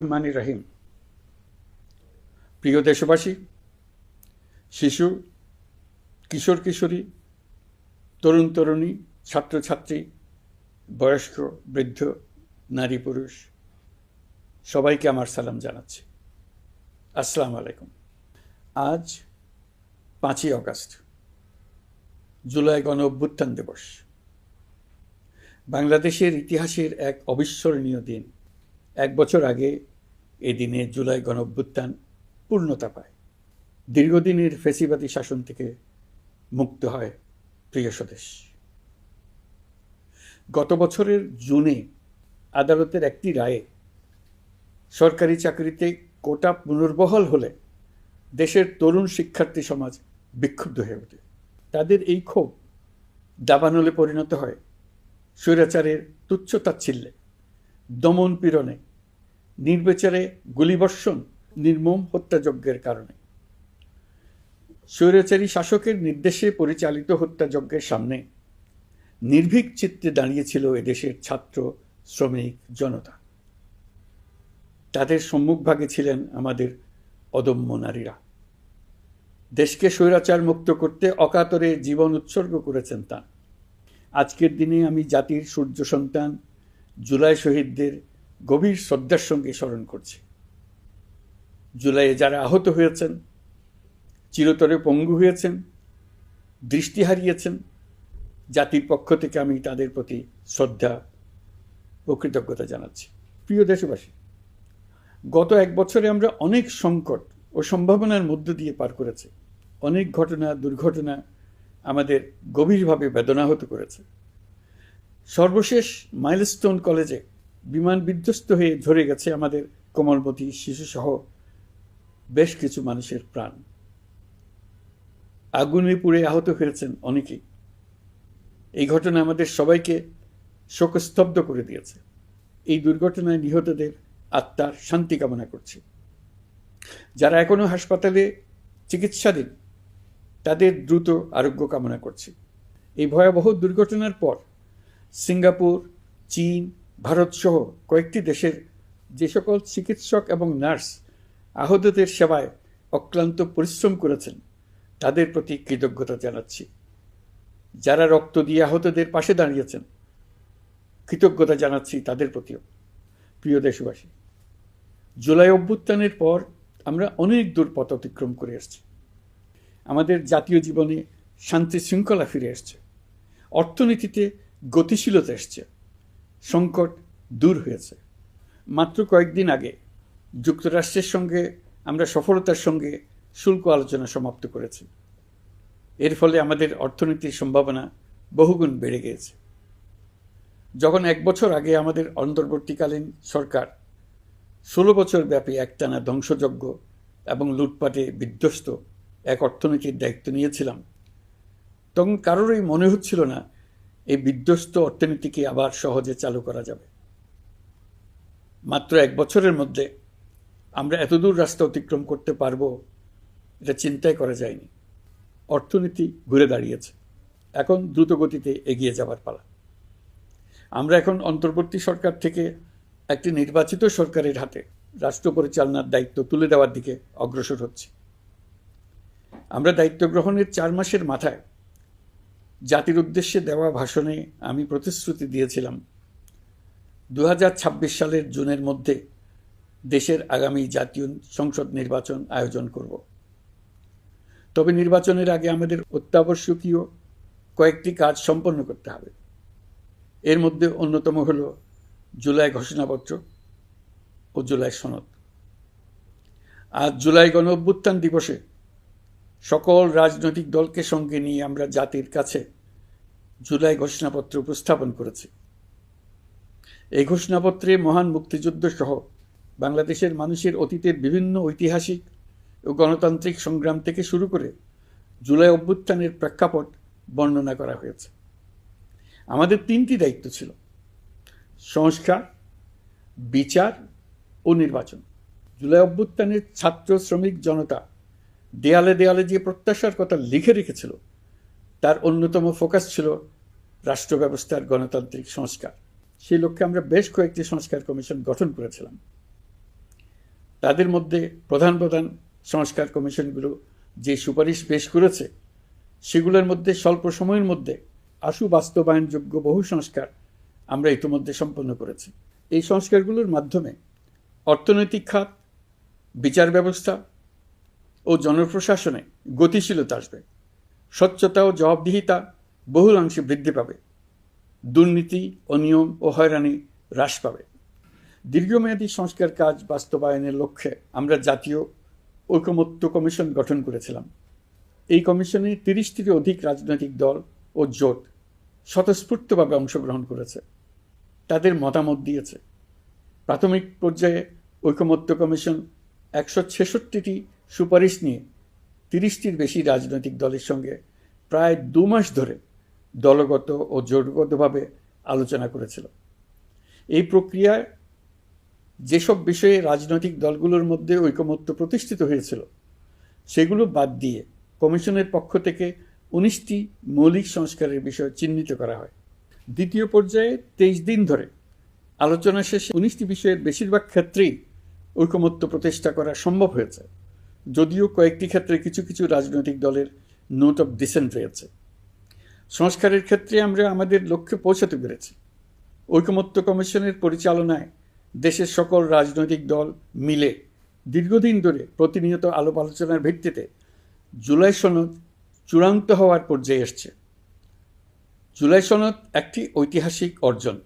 রহমানির রহিম। প্রিয় দেশবাসী, শিশু, কিশোর কিশোরী, তরুণ তরুণী, ছাত্রছাত্রী, বয়স্ক, বৃদ্ধ, নারী পুরুষ সবাইকে আমার সালাম জানাচ্ছি। আসসালামু আলাইকুম। আজ 5ই অগাস্ট, জুলাই গণ অভ্যুত্থান দিবস। বাংলাদেশের ইতিহাসের এক অবিস্মরণীয় দিন। 1 বছর আগে এই দিনে জুলাই গণ অভ্যুত্থান পূর্ণতা পায়। দীর্ঘদিনের ফ্যাসিবাদী শাসন থেকে মুক্ত হয় প্রিয় স্বদেশ। গত বছরের জুনে আদালতের একটি রায়ে সরকারি চাকরিতে কোটা পুনর্বহাল হলে দেশের তরুণ শিক্ষার্থী সমাজ বিক্ষুব্ধ হয়ে ওঠে। তাদের এই ক্ষোভ দাবানলে পরিণত হয় স্বৈরাচারের তুচ্ছতাচ্ছিল্যে, দমন পীড়নে, নির্বিচারে গুলিবর্ষণ, নির্মম হত্যাযজ্ঞের কারণে। স্বৈরাচারী শাসকের নির্দেশে পরিচালিত হত্যাযজ্ঞের সামনে নির্ভীক চিত্তে দাঁড়িয়েছিল এদেশের ছাত্র, শ্রমিক, জনতা। তাদের সম্মুখভাগে ছিলেন আমাদের অদম্য নারীরা। দেশকে স্বৈরাচার মুক্ত করতে অকাতরে জীবন উৎসর্গ করেছেন তাঁরা। আজকের দিনে আমি জাতির সূর্য সন্তান জুলাই শহীদদের গভীর শ্রদ্ধার সঙ্গে স্মরণ করছি। জুলাইয়ে যারা আহত হয়েছেন, চিরতরে পঙ্গু হয়েছেন, দৃষ্টি হারিয়েছেন, জাতির পক্ষ থেকে আমি তাদের প্রতি শ্রদ্ধা ও কৃতজ্ঞতা জানাচ্ছি। প্রিয় দেশবাসী, গত 1 বছরে আমরা অনেক সংকট ও সম্ভাবনার মধ্য দিয়ে পার করেছি। অনেক ঘটনা, দুর্ঘটনা আমাদের গভীরভাবে বেদনাহত করেছে। সর্বশেষ মাইলস্টোন কলেজে বিমান বিধ্বস্ত হয়ে ঝরে গেছে আমাদের কোমলমতি শিশুসহ বেশ কিছু মানুষের প্রাণ। আগুনে পুড়ে আহত হয়েছেন অনেকেই। এই ঘটনা আমাদের সবাইকে শোকস্তব্ধ করে দিয়েছে। এই দুর্ঘটনায় নিহতদের আত্মার শান্তি কামনা করছি। যারা এখনো হাসপাতালে চিকিৎসাধীন, তাদের দ্রুত আরোগ্য কামনা করছি। এই ভয়াবহ দুর্ঘটনার পর সিঙ্গাপুর, চীন, ভারত সহ কয়েকটি দেশের যে সকল চিকিৎসক এবং নার্স আহতদের সেবায় অক্লান্ত পরিশ্রম করেছেন, তাদের প্রতি কৃতজ্ঞতা জানাচ্ছি। যারা রক্ত দিয়ে আহতদের পাশে দাঁড়িয়েছেন, কৃতজ্ঞতা জানাচ্ছি তাদের প্রতিও। প্রিয় দেশবাসী, জুলাই অভ্যুত্থানের পর আমরা অনেক দূর পথ অতিক্রম করে এসেছি। আমাদের জাতীয় জীবনে শান্তি শৃঙ্খলা ফিরে এসছে, অর্থনীতিতে গতিশীলতা এসছে, সংকট দূর হয়েছে। মাত্র কয়েকদিন আগে যুক্তরাষ্ট্রের সঙ্গে আমরা সফলতার সঙ্গে শুল্ক আলোচনা সমাপ্ত করেছি। এর ফলে আমাদের অর্থনীতির সম্ভাবনা বহুগুণ বেড়ে গিয়েছে। যখন 1 বছর আগে আমাদের অন্তর্বর্তীকালীন সরকার 16 বছর ব্যাপী একটানা ধ্বংসযজ্ঞ এবং লুটপাটে বিধ্বস্ত এক অর্থনীতির দায়িত্ব নিয়েছিলাম, তখন কারোরই মনে হচ্ছিল না এই বিধ্বস্ত অর্থনীতিকে আবার সহজে চালু করা যাবে। মাত্র 1 বছরের মধ্যে আমরা এতদূর রাস্তা অতিক্রম করতে পারবো, এটা চিন্তাই করা যায়নি। অর্থনীতি ঘুরে দাঁড়িয়েছে, এখন দ্রুত গতিতে এগিয়ে যাবার পালা। আমরা এখন অন্তর্বর্তী সরকার থেকে একটি নির্বাচিত সরকারের হাতে রাষ্ট্র পরিচালনার দায়িত্ব তুলে দেওয়ার দিকে অগ্রসর হচ্ছি। আমরা দায়িত্ব গ্রহণের 4 মাসের মাথায় জাতির উদ্দেশ্যে দেওয়া ভাষণে আমি প্রতিশ্রুতি দিয়েছিলাম 2026 সালের জুনের মধ্যে দেশের আগামী জাতীয় সংসদ নির্বাচন আয়োজন করব। তবে নির্বাচনের আগে আমাদের অত্যাবশ্যকীয় কয়েকটি কাজ সম্পন্ন করতে হবে। এর মধ্যে অন্যতম হল জুলাই ঘোষণাপত্র ও জুলাই সনদ। আজ জুলাই গণ অভ্যুত্থান দিবসে সকল রাজনৈতিক দলকে সঙ্গে নিয়ে আমরা জাতির কাছে জুলাই ঘোষণাপত্র উপস্থাপন করেছি। এই ঘোষণাপত্রে মহান মুক্তিযুদ্ধ সহ বাংলাদেশের মানুষের অতীতের বিভিন্ন ঐতিহাসিক ও গণতান্ত্রিক সংগ্রাম থেকে শুরু করে জুলাই অভ্যুত্থানের প্রেক্ষাপট বর্ণনা করা হয়েছে। আমাদের 3টি দায়িত্ব ছিল: সংস্কার, বিচার ও নির্বাচন। জুলাই অভ্যুত্থানের ছাত্র, শ্রমিক, জনতা দেয়ালে দেয়ালে যে প্রত্যাশার কথা লিখে রেখেছিল, তার অন্যতম ফোকাস ছিল রাষ্ট্র ব্যবস্থার গণতান্ত্রিক সংস্কার। সেই লক্ষ্যে আমরা বেশ কয়েকটি সংস্কার কমিশন গঠন করেছিলাম। তাদের মধ্যে প্রধান প্রধান সংস্কার কমিশনগুলো যে সুপারিশ পেশ করেছে সেগুলোর মধ্যে স্বল্প সময়ের মধ্যে আশু বাস্তবায়নযোগ্য বহু সংস্কার আমরা ইতিমধ্যে সম্পন্ন করেছি। এই সংস্কারগুলোর মাধ্যমে অর্থনৈতিক খাত, বিচার ব্যবস্থা ও জনপ্রশাসনে গতিশীলতা আসবে, স্বচ্ছতা ও জবাবদিহিতা বহুলাংশে বৃদ্ধি পাবে, দুর্নীতি, অনিয়ম ও হয়রানি হ্রাস পাবে। দীর্ঘমেয়াদী সংস্কার কাজ বাস্তবায়নের লক্ষ্যে আমরা জাতীয় ঐকমত্য কমিশন গঠন করেছিলাম। এই কমিশনে 30টিরও অধিক রাজনৈতিক দল ও জোট স্বতঃস্ফূর্তভাবে অংশগ্রহণ করেছে, তাদের মতামত দিয়েছে। প্রাথমিক পর্যায়ে ঐকমত্য কমিশন 166টি সুপারিশ নিয়ে 30টির বেশি রাজনৈতিক দলের সঙ্গে প্রায় 2 মাস ধরে দলগত ও জোটগতভাবে আলোচনা করেছিল। এই প্রক্রিয়ায় যেসব বিষয়ে রাজনৈতিক দলগুলোর মধ্যে ঐকমত্য প্রতিষ্ঠিত হয়েছিল সেগুলো বাদ দিয়ে কমিশনের পক্ষ থেকে 19টি মৌলিক সংস্কারের বিষয় চিহ্নিত করা হয়। দ্বিতীয় পর্যায়ে 23 দিন ধরে আলোচনা শেষে 19টি বিষয়ের বেশিরভাগ ক্ষেত্রেই ঐকমত্য প্রতিষ্ঠা করা সম্ভব হয়েছে, যদিও কয়েকটি ক্ষেত্রে কিছু কিছু রাজনৈতিক দলের নোট অফ ডিসেন্ট রয়েছে। সংস্কারের ক্ষেত্রে আমরা আমাদের লক্ষ্যে পৌঁছাতে পেরেছি। ঐকমত্য কমিশনের পরিচালনায় দেশের সকল রাজনৈতিক দল মিলে দীর্ঘদিন ধরে প্রতিনিয়ত আলাপ আলোচনার ভিত্তিতে জুলাই সনদ চূড়ান্ত হওয়ার পর্যায়ে এসছে। জুলাই সনদ একটি ঐতিহাসিক অর্জন।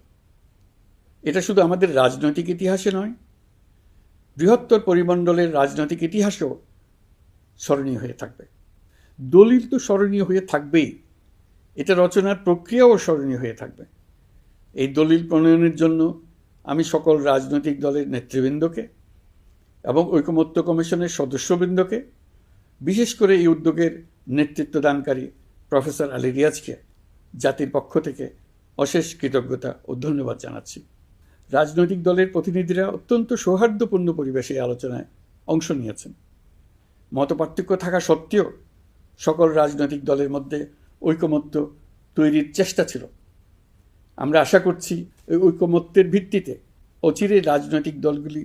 এটা শুধু আমাদের রাজনৈতিক ইতিহাসে নয়, বৃহত্তর পরিমণ্ডলের রাজনৈতিক ইতিহাসেও স্মরণীয় হয়ে থাকবে। দলিল তো স্মরণীয় হয়ে থাকবেই, এটা রচনার প্রক্রিয়াও স্মরণীয় হয়ে থাকবে। এই দলিল প্রণয়নের জন্য আমি সকল রাজনৈতিক দলের নেতৃবৃন্দকে এবং ঐকমত্য কমিশনের সদস্যবৃন্দকে, বিশেষ করে এই উদ্যোগের নেতৃত্ব দানকারী প্রফেসর আলী রিয়াজকে জাতির পক্ষ থেকে অশেষ কৃতজ্ঞতা ও ধন্যবাদ জানাচ্ছি। রাজনৈতিক দলের প্রতিনিধিরা অত্যন্ত সৌহার্দ্যপূর্ণ পরিবেশে আলোচনায় অংশ নিয়েছেন। মতপার্থক্য থাকা সত্ত্বেও সকল রাজনৈতিক দলের মধ্যে ঐকমত্য তৈরির চেষ্টা ছিল। আমরা আশা করছি এই ঐকমত্যের ভিত্তিতে অচিরে রাজনৈতিক দলগুলি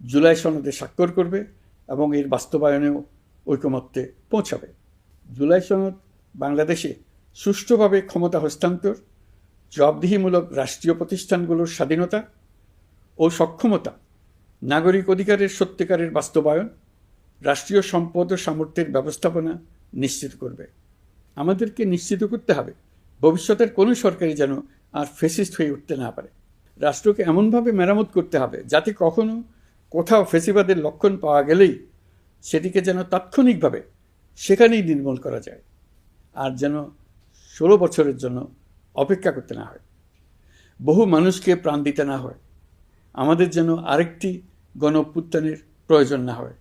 জুলাই সনদে স্বাক্ষর করবে এবং এর বাস্তবায়নেও ঐকমত্যে পৌঁছাবে। জুলাই সনদ বাংলাদেশে সুষ্ঠুভাবে ক্ষমতা হস্তান্তর, জবাবদিহিমূলক রাষ্ট্রীয় প্রতিষ্ঠানগুলোর স্বাধীনতা ও সক্ষমতা, নাগরিক অধিকারের সত্যিকারের বাস্তবায়ন, রাষ্ট্রীয় সম্পদ ও সামর্থ্যের ব্যবস্থাপনা নিশ্চিত করবে। আমাদেরকে নিশ্চিত করতে হবে ভবিষ্যতের কোনো সরকারই যেন আর ফ্যাসিস্ট হয়ে উঠতে না পারে। রাষ্ট্রকে এমনভাবে মেরামত করতে হবে যাতে কখনো কোথাও ফ্যাসিবাদের লক্ষণ পাওয়া গেলেই সেটিকে যেন তাৎক্ষণিকভাবে সেখানেই নির্মূল করা যায়, আর যেন 16 বছরের জন্য অপেক্ষা করতে না হয়, বহু মানুষকে প্রাণ দিতে না হয়, আমাদের যেন আরেকটি গণ অভ্যুত্থানের প্রয়োজন না হয়।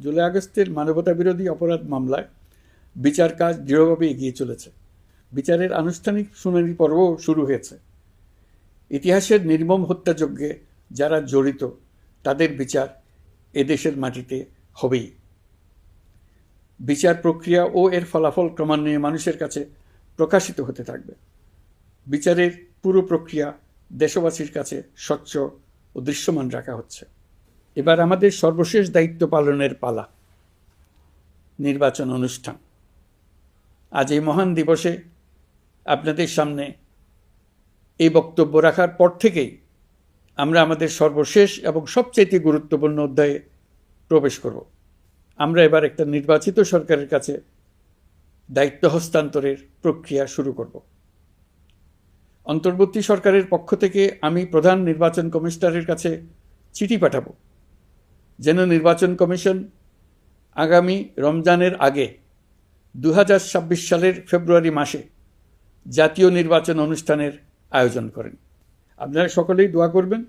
জুলাই আগস্টের মানবতা বিরোধী অপরাধ মামলায় বিচার কাজ দৃঢ়ভাবে এগিয়ে চলেছে। বিচারের আনুষ্ঠানিক শুনানি পর্বও শুরু হয়েছে। ইতিহাসের নির্মম হত্যাযজ্ঞে যারা জড়িত তাদের বিচার এদেশের মাটিতে হবেই। বিচার প্রক্রিয়া ও এর ফলাফল ক্রমান্বয়ে মানুষের কাছে প্রকাশিত হতে থাকবে। বিচারের পুরো প্রক্রিয়া দেশবাসীর কাছে স্বচ্ছ ও দৃশ্যমান রাখা হচ্ছে। এবার আমাদের সর্বশেষ দায়িত্ব পালনের পালা, নির্বাচন অনুষ্ঠান। আজ এই মহান দিবসে আপনাদের সামনে এই বক্তব্য রাখার পর থেকেই আমরা আমাদের সর্বশেষ এবং সবচেয়ে গুরুত্বপূর্ণ অধ্যায়ে প্রবেশ করব। আমরা এবার একটা নির্বাচিত সরকারের কাছে দায়িত্ব হস্তান্তরের প্রক্রিয়া শুরু করব। অন্তর্বর্তী সরকারের পক্ষ থেকে আমি প্রধান নির্বাচন কমিশনারের কাছে চিঠি পাঠাব যেন নির্বাচন কমিশন আগামী রমজানের আগে 2026 সালের ফেব্রুয়ারি মাসে জাতীয় নির্বাচন অনুষ্ঠানের আয়োজন করেন। আপনারা সকলেই দোয়া করবেন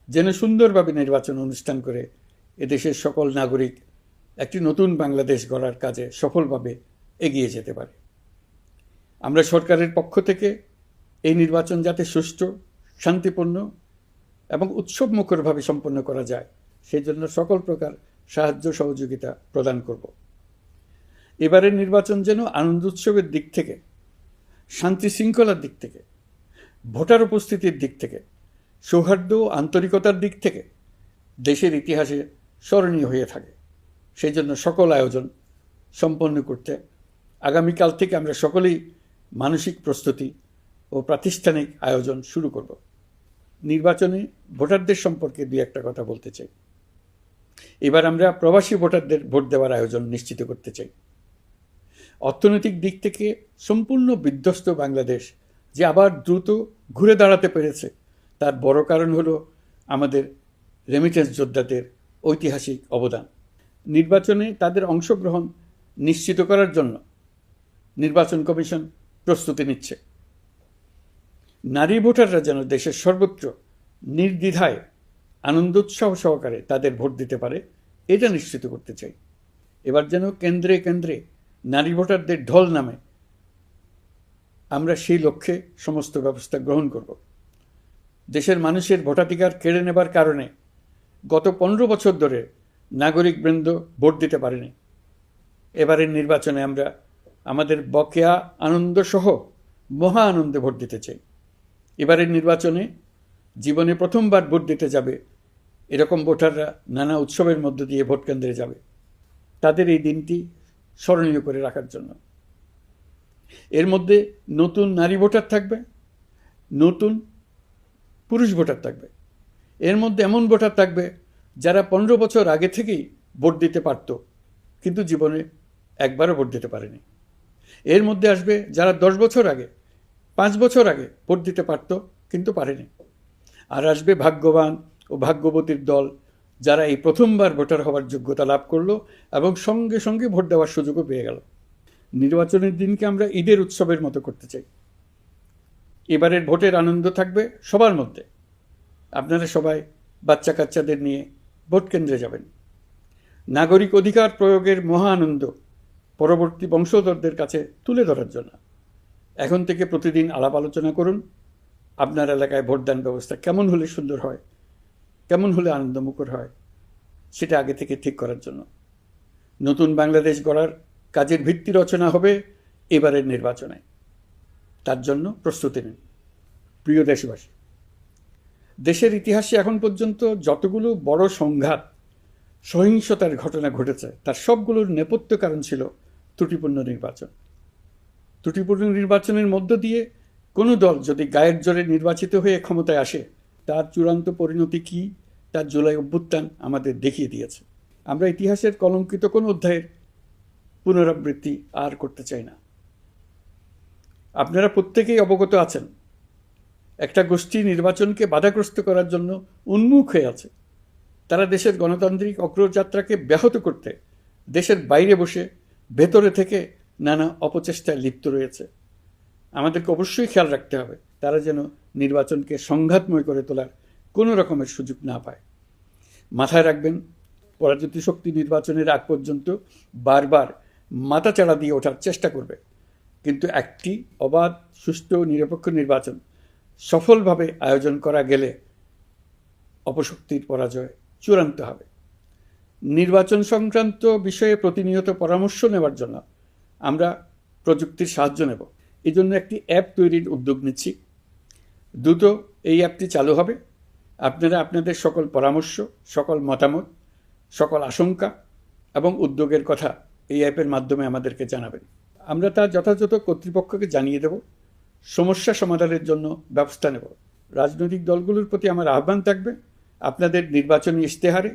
যেন সুন্দরভাবে নির্বাচন অনুষ্ঠান করে এদেশের সকল নাগরিক একটি নতুন বাংলাদেশ গড়ার কাজে সফলভাবে এগিয়ে যেতে পারে। আমরা সরকারের পক্ষ থেকে এই নির্বাচন যাতে সুষ্ঠু, শান্তিপূর্ণ এবং উৎসবমুখরভাবে সম্পন্ন করা যায় সেই জন্য সকল প্রকার সাহায্য সহযোগিতা প্রদান করব। এবারের নির্বাচন যেন আনন্দ উৎসবের দিক থেকে, শান্তি শৃঙ্খলার দিক থেকে, ভোটার উপস্থিতির দিক থেকে, সৌহার্দ্য ও আন্তরিকতার দিক থেকে দেশের ইতিহাসে স্মরণীয় হয়ে থাকে। সেই জন্য সকল আয়োজন সম্পন্ন করতে আগামীকাল থেকে আমরা সকলেই মানসিক প্রস্তুতি ও প্রাতিষ্ঠানিক আয়োজন শুরু করব। নির্বাচনে ভোটারদের সম্পর্কে দুই একটা কথা বলতে চাই। এবার আমরা প্রবাসী ভোটারদের ভোট দেওয়ার আয়োজন নিশ্চিত করতে চাই। অর্থনৈতিক দিক থেকে সম্পূর্ণ বিধ্বস্ত বাংলাদেশ যে আবার দ্রুত ঘুরে দাঁড়াতে পেরেছে, তার বড় কারণ হলো আমাদের রেমিটেন্স যোদ্ধাদের ঐতিহাসিক অবদান। নির্বাচনে তাদের অংশগ্রহণ নিশ্চিত করার জন্য নির্বাচন কমিশন প্রস্তুতি নিচ্ছে। নারী ভোটাররা যেন দেশের সর্বত্র নির্দ্বিধায় আনন্দোৎসাহ সহকারে তাদের ভোট দিতে পারে, এটা নিশ্চিত করতে চাই। এবার যেন কেন্দ্রে কেন্দ্রে নারী ভোটারদের ঢল নামে, আমরা সেই লক্ষ্যে সমস্ত ব্যবস্থা গ্রহণ করব। দেশের মানুষের ভোটাধিকার কেড়ে নেবার কারণে গত 15 বছর ধরে নাগরিকবৃন্দ ভোট দিতে পারেনি। এবারের নির্বাচনে আমরা আমাদের বকেয়া আনন্দসহ মহা আনন্দে ভোট দিতে চাই। এবারের নির্বাচনে জীবনে প্রথমবার ভোট দিতে যাবে এরকম ভোটাররা নানা উৎসবের মধ্য দিয়ে ভোট কেন্দ্রে যাবে, তাদের এই দিনটি স্মরণীয় করে রাখার জন্য। এর মধ্যে নতুন নারী ভোটার থাকবে, নতুন পুরুষ ভোটার থাকবে। এর মধ্যে এমন ভোটার থাকবে যারা 15 বছর আগে থেকেই ভোট দিতে পারত, কিন্তু জীবনে একবারও ভোট দিতে পারেনি। এর মধ্যে আসবে যারা 10 বছর আগে, 5 বছর আগে ভোট দিতে পারত কিন্তু পারেনি। আর আসবে ভাগ্যবান ও ভাগ্যবতীর দল, যারা এই প্রথমবার ভোটার হওয়ার যোগ্যতা লাভ করলো এবং সঙ্গে সঙ্গে ভোট দেওয়ার সুযোগও পেয়ে গেল। নির্বাচনের দিনকে আমরা ঈদের উৎসবের মতো করতে চাই। এবারের ভোটের আনন্দ থাকবে সবার মধ্যে। আপনারা সবাই বাচ্চা কাচ্চাদের নিয়ে ভোট কেন্দ্রে যাবেন। নাগরিক অধিকার প্রয়োগের মহা আনন্দ পরবর্তী বংশধরদের কাছে তুলে ধরার জন্য এখন থেকে প্রতিদিন আলাপ আলোচনা করুন। আপনার এলাকায় ভোটদান ব্যবস্থা কেমন হলে সুন্দর হয়, কেমন হলে আনন্দমুখর হয়, সেটা আগে থেকে ঠিক করার জন্য। নতুন বাংলাদেশ গড়ার কাজের ভিত্তি রচনা হবে এবারের নির্বাচনে। তার জন্য প্রস্তুতি নিন। প্রিয় দেশবাসী, দেশের ইতিহাসে এখন পর্যন্ত যতগুলো বড় সংঘাত, সহিংসতার ঘটনা ঘটেছে, তার সবগুলোর নেপথ্য কারণ ছিল ত্রুটিপূর্ণ নির্বাচন। ত্রুটিপূর্ণ নির্বাচনের মধ্য দিয়ে কোনো দল যদি গায়ের জোরে নির্বাচিত হয়ে ক্ষমতায় আসে, তার চূড়ান্ত পরিণতি কী, তার জুলাই অভ্যুত্থান আমাদের দেখিয়ে দিয়েছে। আমরা ইতিহাসের কলঙ্কিত কোনো অধ্যায়ের পুনরাবৃত্তি আর করতে চাই না। আপনারা প্রত্যেকেই অবগত আছেন, একটা গোষ্ঠী নির্বাচনকে বাধাগ্রস্ত করার জন্য উন্মুখ হয়ে আছে। তারা দেশের গণতান্ত্রিক অগ্রযাত্রাকে ব্যাহত করতে দেশের বাইরে বসে ভেতরে থেকে নানা অপচেষ্টায় লিপ্ত রয়েছে। আমাদেরকে অবশ্যই খেয়াল রাখতে হবে তারা যেন নির্বাচনকে সংঘাতময় করে তোলার কোনো রকমের সুযোগ না পায়। মাথায় রাখবেন, পরাজিত শক্তি নির্বাচনের আগ পর্যন্ত বারবার মাথাচাড়া দিয়ে ওঠার চেষ্টা করবে, কিন্তু একটি অবাধ, সুষ্ঠু, নিরপেক্ষ নির্বাচন সফলভাবে আয়োজন করা গেলে অপশক্তির পরাজয় চূড়ান্ত হবে। নির্বাচন সংক্রান্ত বিষয়ে প্রতিনিয়ত পরামর্শ নেওয়ার জন্য আমরা প্রযুক্তির সাহায্য নেব। এই জন্য একটি অ্যাপ তৈরির উদ্যোগ নিচ্ছি। দ্রুত এই অ্যাপটি চালু হবে। আপনারা আপনাদের সকল পরামর্শ, সকল মতামত, সকল আশঙ্কা এবং উদ্যোগের কথা এই অ্যাপের মাধ্যমে আমাদেরকে জানাবেন। আমরা তা যথাযথ কর্তৃপক্ষকে জানিয়ে দেব, সমস্যা সমাধানের জন্য ব্যবস্থা নেব। রাজনৈতিক দলগুলোর প্রতি আমার আহ্বান থাকবে, আপনাদের নির্বাচনী ইশতেহারে,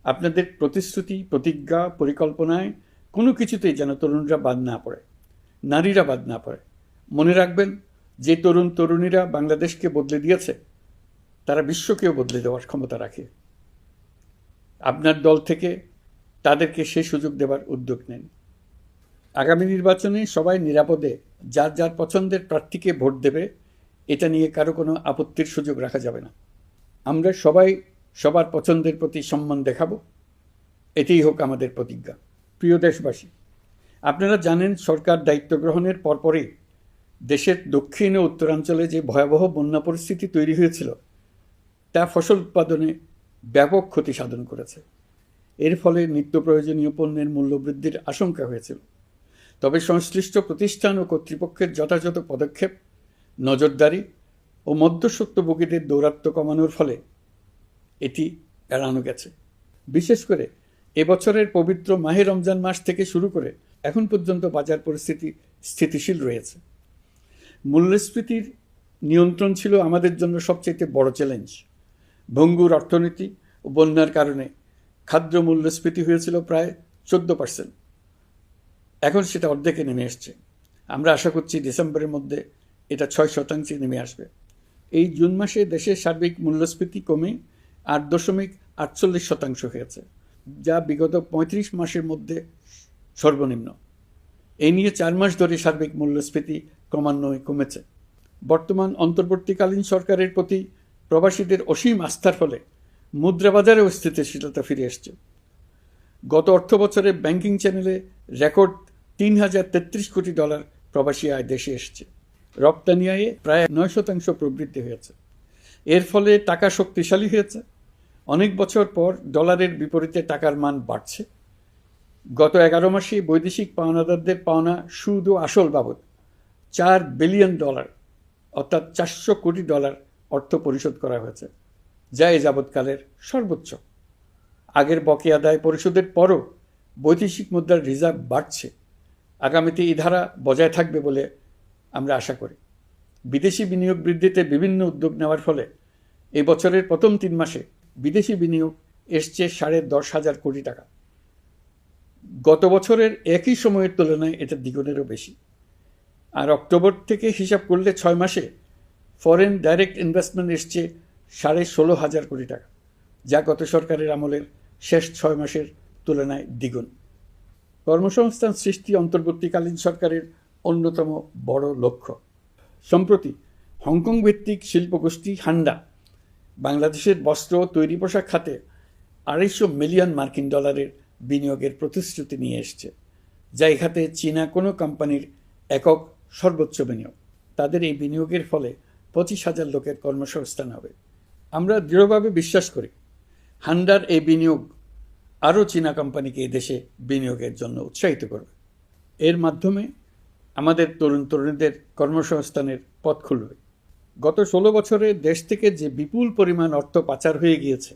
আপনাদের প্রতিশ্রুতি, প্রতিজ্ঞা, পরিকল্পনায় কোনো কিছুতেই যেন তরুণরা বাদ না পড়ে, নারীরা বাদ না পড়ে। মনে রাখবেন, যে তরুণ তরুণীরা বাংলাদেশকে বদলে দিয়েছে, তারা বিশ্বকেও বদলে দেওয়ার ক্ষমতা রাখে। আপনার দল থেকে তাদেরকে সেই সুযোগ দেওয়ার উদ্যোগ নেন। আগামী নির্বাচনে সবাই নিরাপদে যার যার পছন্দের প্রার্থীকে ভোট দেবে, এটা নিয়ে কারো কোনো আপত্তির সুযোগ রাখা যাবে না। আমরা সবাই সবার পছন্দের প্রতি সম্মান দেখাবো, এটাই হোক আমাদের প্রতিজ্ঞা। প্রিয় দেশবাসী, আপনারা জানেন, সরকার দায়িত্ব গ্রহণের পরপরই দেশের দক্ষিণ ও উত্তরাঞ্চলে যে ভয়াবহ বন্যা পরিস্থিতি তৈরি হয়েছিল, তা ফসল উৎপাদনে ব্যাপক ক্ষতি সাধন করেছে। এর ফলে নিত্য প্রয়োজনীয় পণ্যের মূল্যবৃদ্ধির আশঙ্কা হয়েছিল। তবে সংশ্লিষ্ট প্রতিষ্ঠান ও কর্তৃপক্ষের যথাযথ পদক্ষেপ, নজরদারি ও মধ্যস্বত্বভোগীদের দৌরাত্ম্য কমানোর ফলে এটি এড়ানো গেছে। বিশেষ করে এবছরের পবিত্র মাহে রমজান মাস থেকে শুরু করে এখন পর্যন্ত বাজার পরিস্থিতি স্থিতিশীল রয়েছে। মূল্যস্ফীতির নিয়ন্ত্রণ ছিল আমাদের জন্য সবচেয়ে বড় চ্যালেঞ্জ। ভঙ্গুর অর্থনীতি ও বন্যার কারণে খাদ্য মূল্যস্ফীতি হয়েছিল প্রায় 14%। এখন সেটা অর্ধেকে নেমে এসছে। আমরা আশা করছি ডিসেম্বরের মধ্যে এটা 6% নেমে আসবে। এই জুন মাসে দেশের সার্বিক মূল্যস্ফীতি কমে 8.48% হয়েছে, যা বিগত 35 মাসের মধ্যে সর্বনিম্ন। এই নিয়ে 4 মাস ধরে সার্বিক মূল্যস্ফীতি ক্রমান্বয়ে কমেছে। বর্তমান অন্তর্বর্তীকালীন সরকারের প্রতি প্রবাসীদের অসীম আস্থার ফলে মুদ্রাবাজারেও স্থিতিশীলতা ফিরে এসছে। গত অর্থ বছরে ব্যাংকিং চ্যানেলে রেকর্ড $3,033 কোটি প্রবাসী আয় দেশে এসছে। রপ্তানি আয়ে প্রায় 9% প্রবৃদ্ধি হয়েছে। এর ফলে টাকা শক্তিশালী হয়েছে। অনেক বছর পর ডলারের বিপরীতে টাকার মান বাড়ছে। গত 11 মাসে বৈদেশিক পাওনাদারদের পাওনা সুদ ও আসল বাবদ $4 বিলিয়ন অর্থাৎ $400 কোটি অর্থ পরিশোধ করা হয়েছে, যা এ যাবৎকালের সর্বোচ্চ। আগের বকেয়া আদায় পরিশোধের পরও বৈদেশিক মুদ্রার রিজার্ভ বাড়ছে। আগামীতে এই ধারা বজায় থাকবে বলে আমরা আশা করি। বিদেশি বিনিয়োগ বৃদ্ধিতে বিভিন্ন উদ্যোগ নেওয়ার ফলে এই বছরের প্রথম 3 মাসে বিদেশি বিনিয়োগ এসছে $10,500 কোটি। গত বছরের একই সময়ের তুলনায় এটা দ্বিগুণেরও বেশি। আর অক্টোবর থেকে হিসাব করলে 6 মাসে ফরেন ডাইরেক্ট ইনভেস্টমেন্ট এসছে $16,500 কোটি, যা গত সরকারের আমলের শেষ 6 মাসের তুলনায় দ্বিগুণ। কর্মসংস্থান সৃষ্টি অন্তর্বর্তীকালীন সরকারের অন্যতম বড় লক্ষ্য। সম্প্রতি হংকং ভিত্তিক শিল্পগোষ্ঠী হান্ডা বাংলাদেশের বস্ত্র ও তৈরি পোশাক খাতে $250 মিলিয়ন বিনিয়োগের প্রতিশ্রুতি নিয়ে এসছে, যা এই খাতে চীনা কোনো কোম্পানির একক সর্বোচ্চ বিনিয়োগ। তাদের এই বিনিয়োগের ফলে 25,000 লোকের কর্মসংস্থান হবে। আমরা দৃঢ়ভাবে বিশ্বাস করি হান্ডার এই বিনিয়োগ আরও চীনা কোম্পানিকে এই দেশে বিনিয়োগের জন্য উৎসাহিত করবে। এর মাধ্যমে আমাদের তরুণ তরুণীদের কর্মসংস্থানের পথ খুলবে। গত 16 বছরে দেশ থেকে যে বিপুল পরিমাণ অর্থ পাচার হয়ে গিয়েছে,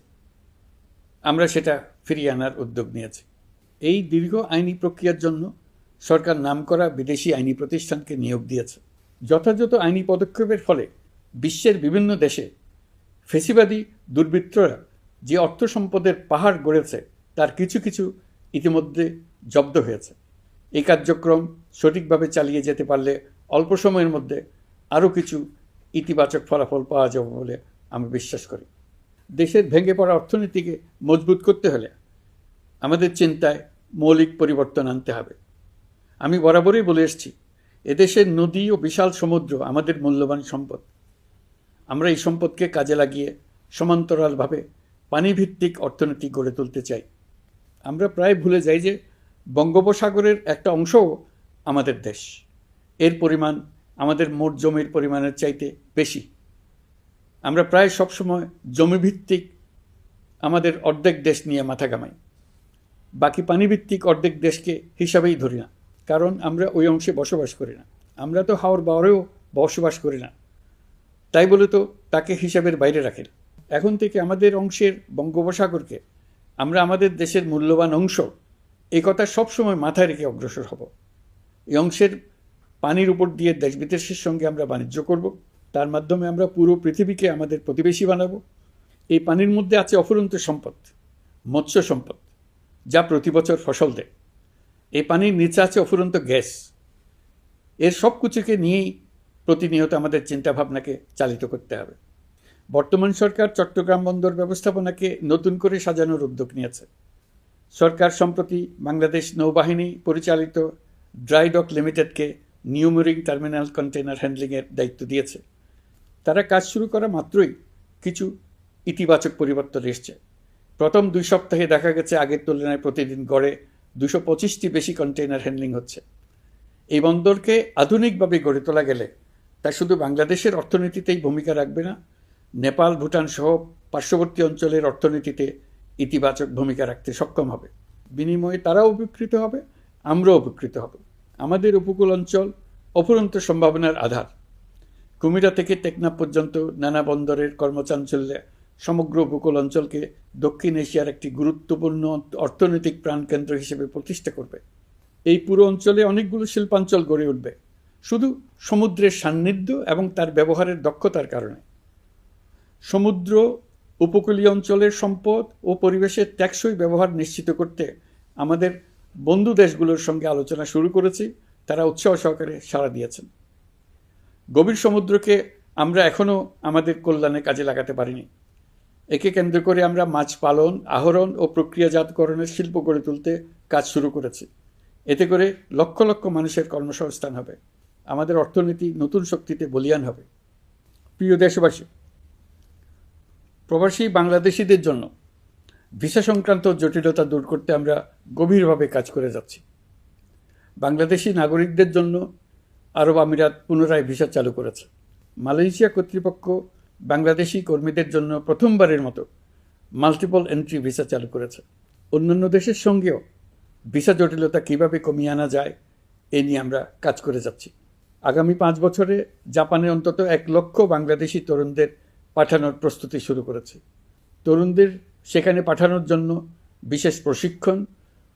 আমরা সেটা ফিরিয়ে আনার উদ্যোগ নিয়েছি। এই দীর্ঘ আইনি প্রক্রিয়ার জন্য সরকার নামকরা বিদেশি আইনি প্রতিষ্ঠানকে নিয়োগ দিয়েছে। যথাযথ আইনি পদক্ষেপের ফলে বিশ্বের বিভিন্ন দেশে ফেসিবাদী দুর্বৃত্তরা যে অর্থ সম্পদের পাহাড় গড়েছে তার কিছু কিছু ইতিমধ্যে জব্দ হয়েছে। এই কার্যক্রম সঠিকভাবে চালিয়ে যেতে পারলে অল্প সময়ের মধ্যে আরও কিছু ইতিবাচক ফলাফল পাওয়া যাবে বলে আমি বিশ্বাস করি। দেশের ভেঙে পড়া অর্থনীতিকে মজবুত করতে হলে আমাদের চিন্তায় মৌলিক পরিবর্তন আনতে হবে। আমি বরাবরই বলে এসেছি, এদেশের নদী ও বিশাল সমুদ্র আমাদের মূল্যবান সম্পদ। আমরা এই সম্পদকে কাজে লাগিয়ে সমান্তরালভাবে পানিভিত্তিক অর্থনীতি গড়ে তুলতে চাই। আমরা প্রায় ভুলে যাই যে বঙ্গোপসাগরের একটা অংশও আমাদের দেশ। এর পরিমাণ আমাদের মোট জমির পরিমাণের চাইতে বেশি। আমরা প্রায় সবসময় জমিভিত্তিক আমাদের অর্ধেক দেশ নিয়ে মাথা ঘামাই, বাকি পানিভিত্তিক অর্ধেক দেশকে হিসাবেই ধরি না, কারণ আমরা ওই অংশে বসবাস করি না। আমরা তো হাওর বাওরেও বসবাস করি না, তাই বলে তো তাকে হিসাবের বাইরে রাখি না। এখন থেকে আমাদের অংশের বঙ্গোপসাগরকে আমরা আমাদের দেশের মূল্যবান অংশ, এই কথা সবসময় মাথায় রেখে অগ্রসর হব। এই অংশের পানির উপর দিয়ে দেশ বিদেশের সঙ্গে আমরা বাণিজ্য করব। তার মাধ্যমে আমরা পুরো পৃথিবীকে আমাদের প্রতিবেশী বানাবো। এই পানির মধ্যে আছে অফুরন্ত সম্পদ, মৎস্য সম্পদ, যা প্রতি বছর ফসল দেয়। এই পানির নিচে আছে অফুরন্ত গ্যাস। এর সব কিছুকে নিয়েই প্রতিনিয়ত আমাদের চিন্তাভাবনাকে চালিত করতে হবে। বর্তমান সরকার চট্টগ্রাম বন্দর ব্যবস্থাপনাকে নতুন করে সাজানোর উদ্যোগ নিয়েছে। সরকার সম্প্রতি বাংলাদেশ নৌবাহিনী পরিচালিত ড্রাই ডক লিমিটেডকে নিউ মেরিন টার্মিনাল কন্টেইনার হ্যান্ডলিংয়ের দায়িত্ব দিয়েছে। তারা কাজ শুরু করা মাত্রই কিছু ইতিবাচক পরিবর্তন এসছে। প্রথম 2 সপ্তাহে দেখা গেছে আগের তুলনায় প্রতিদিন গড়ে 225টি বেশি কন্টেইনার হ্যান্ডলিং হচ্ছে। এই বন্দরকে আধুনিকভাবে গড়ে তোলা গেলে তা শুধু বাংলাদেশের অর্থনীতিতেই ভূমিকা রাখবে না, নেপাল, ভুটান সহ পার্শ্ববর্তী অঞ্চলের অর্থনীতিতে ইতিবাচক ভূমিকা রাখতে সক্ষম হবে। বিনিময়ে তারাও উপকৃত হবে, আমরাও উপকৃত হব। আমাদের উপকূল অঞ্চল অফুরন্ত সম্ভাবনার আধার। কুমিরা থেকে টেকনাফ পর্যন্ত নানা বন্দরের কর্মচাঞ্চল্যে সমগ্র উপকূল অঞ্চলকে দক্ষিণ এশিয়ার একটি গুরুত্বপূর্ণ অর্থনৈতিক প্রাণকেন্দ্র হিসেবে প্রতিষ্ঠা করবে। এই পুরো অঞ্চলে অনেকগুলো শিল্পাঞ্চল গড়ে উঠবে শুধু সমুদ্রের সান্নিধ্য এবং তার ব্যবহারের দক্ষতার কারণে। সমুদ্র উপকূলীয় অঞ্চলের সম্পদ ও পরিবেশের টেকসই ব্যবহার নিশ্চিত করতে আমাদের বন্ধু দেশগুলোর সঙ্গে আলোচনা শুরু করেছি। তারা উৎসাহ সহকারে সাড়া দিয়েছেন। গভীর সমুদ্রকে আমরা এখনও আমাদের কল্যাণে কাজে লাগাতে পারিনি। একে কেন্দ্র করে আমরা মাছ পালন, আহরণ ও প্রক্রিয়াজাতকরণের শিল্প গড়ে তুলতে কাজ শুরু করেছি। এতে করে লক্ষ লক্ষ মানুষের কর্মসংস্থান হবে, আমাদের অর্থনীতি নতুন শক্তিতে বলীয়ান হবে। প্রিয় দেশবাসী, প্রবাসী বাংলাদেশিদের জন্য ভিসা সংক্রান্ত জটিলতা দূর করতে আমরা গভীরভাবে কাজ করে যাচ্ছি। বাংলাদেশি নাগরিকদের জন্য আরব আমিরাত পুনরায় ভিসা চালু করেছে। মালয়েশিয়া কর্তৃপক্ষ বাংলাদেশি কর্মীদের জন্য প্রথমবারের মতো মাল্টিপল এন্ট্রি ভিসা চালু করেছে। অন্যান্য দেশের সঙ্গেও ভিসা জটিলতা কীভাবে কমিয়ে আনা যায় এ নিয়ে আমরা কাজ করে যাচ্ছি। আগামী 5 বছরে জাপানে অন্তত 1 লক্ষ বাংলাদেশি তরুণদের পাঠানোর প্রস্তুতি শুরু করেছে। তরুণদের সেখানে পাঠানোর জন্য বিশেষ প্রশিক্ষণ,